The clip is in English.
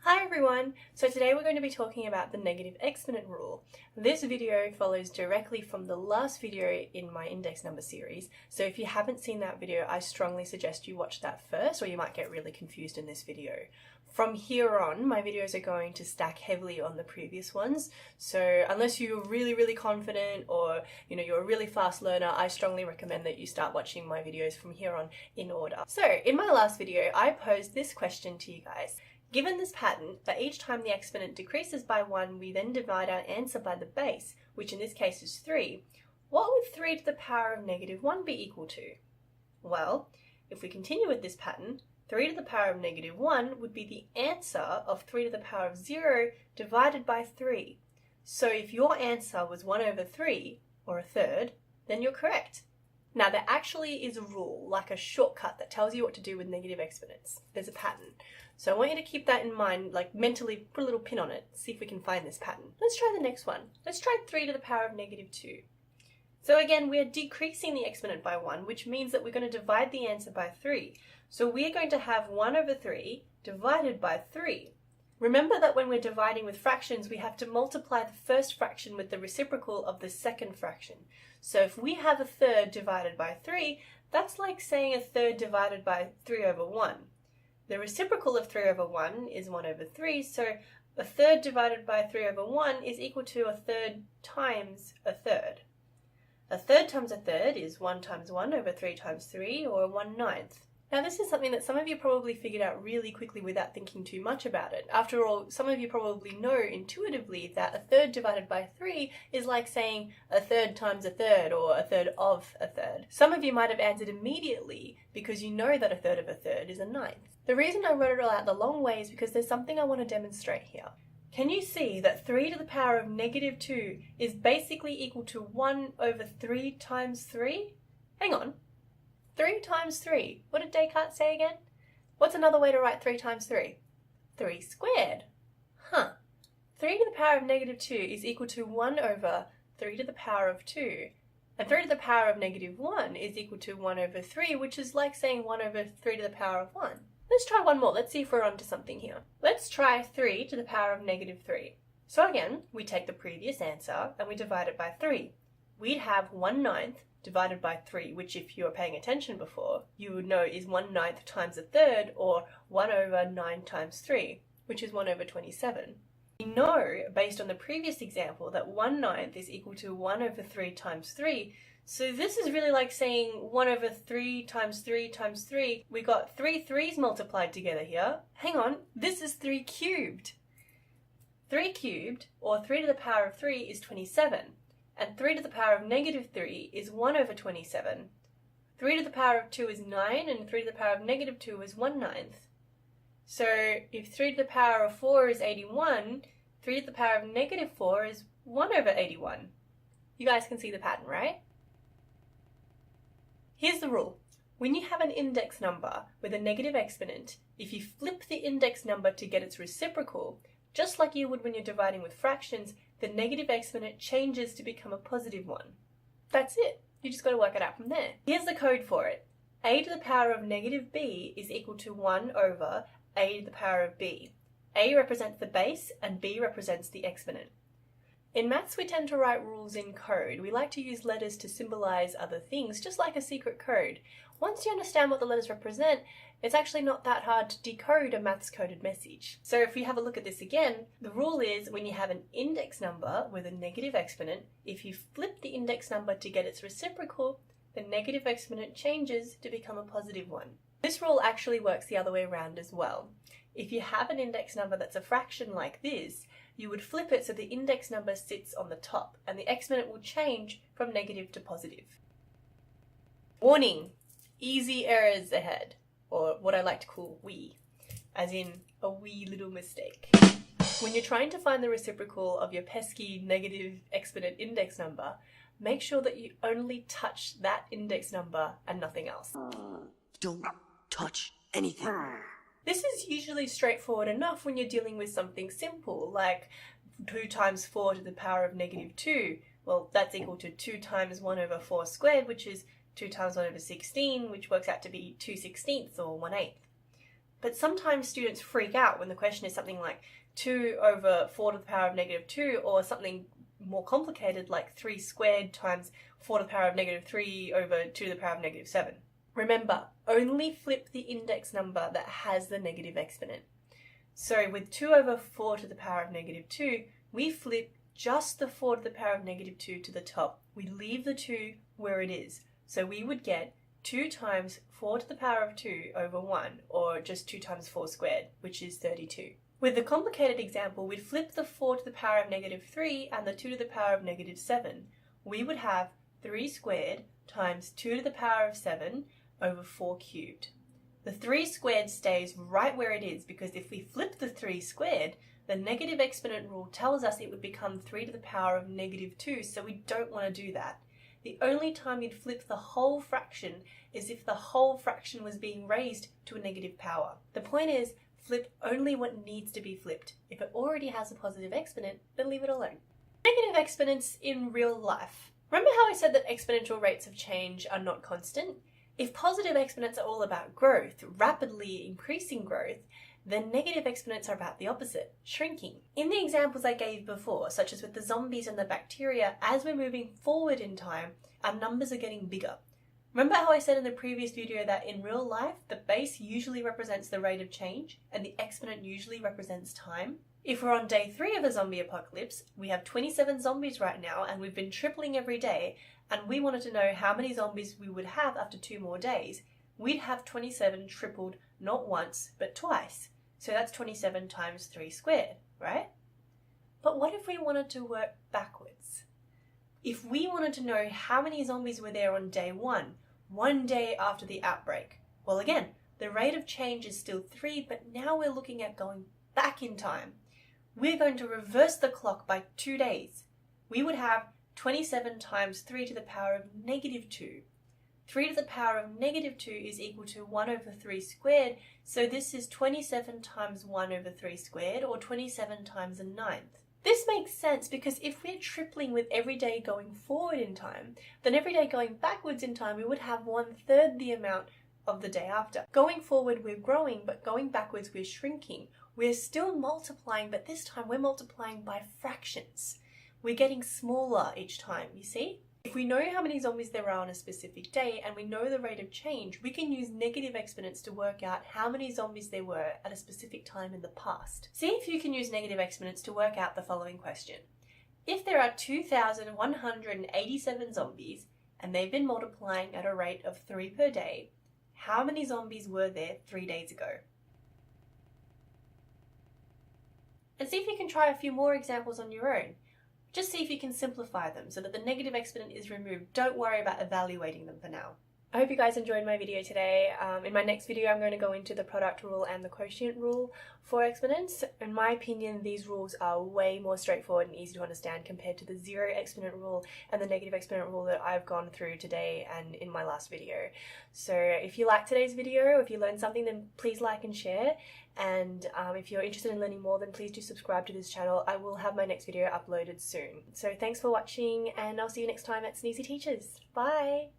Hi everyone! So today we're going to be talking about the negative exponent rule. This video follows directly from the last video in my index number series, so if you haven't seen that video, I strongly suggest you watch that first or you might get really confused in this video. From here on, my videos are going to stack heavily on the previous ones, so unless you're really confident or you're a really fast learner, I strongly recommend that you start watching my videos from here on in order. So in my last video, I posed this question to you guys. Given this pattern, that each time the exponent decreases by 1, we then divide our answer by the base, which in this case is 3, what would 3 to the power of negative 1 be equal to? Well, if we continue with this pattern, 3 to the power of negative 1 would be the answer of 3 to the power of 0 divided by 3. So if your answer was 1 over 3, or a third, then you're correct. Now there actually is a rule, like a shortcut that tells you what to do with negative exponents. There's a pattern. So I want you to keep that in mind, like mentally put a little pin on it, see if we can find this pattern. Let's try the next one. Let's try 3 to the power of negative 2. So again, we're decreasing the exponent by 1, which means that we're going to divide the answer by 3. So we're going to have 1 over 3 divided by 3. Remember that when we're dividing with fractions, we have to multiply the first fraction with the reciprocal of the second fraction. So if we have a third divided by 3, that's like saying a third divided by 3 over 1. The reciprocal of 3 over 1 is 1 over 3, so a third divided by 3 over 1 is equal to a third times a third. A third times a third is 1 times 1 over 3 times 3, or 1/9. Now this is something that some of you probably figured out really quickly without thinking too much about it. After all, some of you probably know intuitively that a third divided by 3 is like saying a third times a third or a third of a third. Some of you might have answered immediately because you know that a third of a third is a ninth. The reason I wrote it all out the long way is because there's something I want to demonstrate here. Can you see that 3 to the power of negative 2 is basically equal to 1 over 3 times 3? Hang on. 3 times 3. What did Descartes say again? What's another way to write 3 times 3? 3 squared. 3 to the power of negative 2 is equal to 1 over 3 to the power of 2. And 3 to the power of negative 1 is equal to 1 over 3, which is like saying 1 over 3 to the power of 1. Let's try one more. Let's see if we're onto something here. Let's try 3 to the power of negative 3. So again, we take the previous answer and we divide it by 3. We'd have 1/9 divided by 3, which if you were paying attention before, you would know is 1/9 times a third, or 1 over 9 times 3, which is 1 over 27. We know, based on the previous example, that 1/9 is equal to 1 over 3 times 3, so this is really like saying 1 over 3 times 3 times 3. We got 3 3's multiplied together here. Hang on, this is 3 cubed. 3 cubed, or 3 to the power of 3, is 27. And 3 to the power of negative 3 is 1 over 27. 3 to the power of 2 is 9, and 3 to the power of negative 2 is 1/9. So if 3 to the power of 4 is 81, 3 to the power of negative 4 is 1 over 81. You guys can see the pattern, right? Here's the rule. When you have an index number with a negative exponent, if you flip the index number to get its reciprocal, just like you would when you're dividing with fractions, the negative exponent changes to become a positive one. That's it. You just got to work it out from there. Here's the code for it. A to the power of negative b is equal to 1 over a to the power of b. A represents the base and b represents the exponent. In maths, we tend to write rules in code. We like to use letters to symbolize other things, just like a secret code. Once you understand what the letters represent, it's actually not that hard to decode a maths coded message. So if we have a look at this again, the rule is when you have an index number with a negative exponent, if you flip the index number to get its reciprocal, the negative exponent changes to become a positive one. This rule actually works the other way around as well. If you have an index number that's a fraction like this, you would flip it so the index number sits on the top and the exponent will change from negative to positive. Warning! Easy errors ahead, or what I like to call wee, as in a wee little mistake. When you're trying to find the reciprocal of your pesky negative exponent index number, make sure that you only touch that index number and nothing else. Don't touch anything. This is usually straightforward enough when you're dealing with something simple, like 2 times 4 to the power of negative 2. Well, that's equal to 2 times 1 over 4 squared, which is 2 times 1 over 16, which works out to be 2/16 or 1/8. But sometimes students freak out when the question is something like 2 over 4 to the power of negative 2, or something more complicated like 3 squared times 4 to the power of negative 3 over 2 to the power of negative 7. Remember, only flip the index number that has the negative exponent. So with 2 over 4 to the power of negative 2, we flip just the 4 to the power of negative 2 to the top. We leave the 2 where it is. So we would get 2 times 4 to the power of 2 over 1, or just 2 times 4 squared, which is 32. With the complicated example, we'd flip the 4 to the power of negative 3 and the 2 to the power of negative 7. We would have 3 squared times 2 to the power of 7 over 4 cubed. The 3 squared stays right where it is because if we flip the 3 squared, the negative exponent rule tells us it would become 3 to the power of negative 2, so we don't want to do that. The only time you'd flip the whole fraction is if the whole fraction was being raised to a negative power. The point is, flip only what needs to be flipped. If it already has a positive exponent, then leave it alone. Negative exponents in real life. Remember how I said that exponential rates of change are not constant? If positive exponents are all about growth, rapidly increasing growth, then negative exponents are about the opposite, shrinking. In the examples I gave before, such as with the zombies and the bacteria, as we're moving forward in time, our numbers are getting bigger. Remember how I said in the previous video that in real life, the base usually represents the rate of change and the exponent usually represents time? If we're on day 3 of the zombie apocalypse, we have 27 zombies right now and we've been tripling every day, and we wanted to know how many zombies we would have after 2 more days, we'd have 27 tripled not once, but twice. So that's 27 times 3 squared, right? But what if we wanted to work backwards? If we wanted to know how many zombies were there on day 1, 1 day after the outbreak, well again, the rate of change is still 3, but now we're looking at going back in time. We're going to reverse the clock by 2 days. We would have 27 times 3 to the power of negative 2. 3 to the power of negative 2 is equal to 1 over 3 squared, so this is 27 times 1 over 3 squared, or 27 times a ninth. This makes sense because if we're tripling with every day going forward in time, then every day going backwards in time, we would have 1/3 the amount of the day after. Going forward, we're growing, but going backwards, we're shrinking. We're still multiplying, but this time we're multiplying by fractions. We're getting smaller each time, you see? If we know how many zombies there are on a specific day and we know the rate of change, we can use negative exponents to work out how many zombies there were at a specific time in the past. See if you can use negative exponents to work out the following question. If there are 2,187 zombies and they've been multiplying at a rate of 3 per day, how many zombies were there 3 days ago? And see if you can try a few more examples on your own. Just see if you can simplify them so that the negative exponent is removed. Don't worry about evaluating them for now. I hope you guys enjoyed my video today. In my next video, I'm going to go into the product rule and the quotient rule for exponents. In my opinion, these rules are way more straightforward and easy to understand compared to the zero exponent rule and the negative exponent rule that I've gone through today and in my last video. So if you liked today's video, if you learned something, then please like and share. And if you're interested in learning more, then please do subscribe to this channel. I will have my next video uploaded soon. So thanks for watching, and I'll see you next time at Sneezy Teachers. Bye!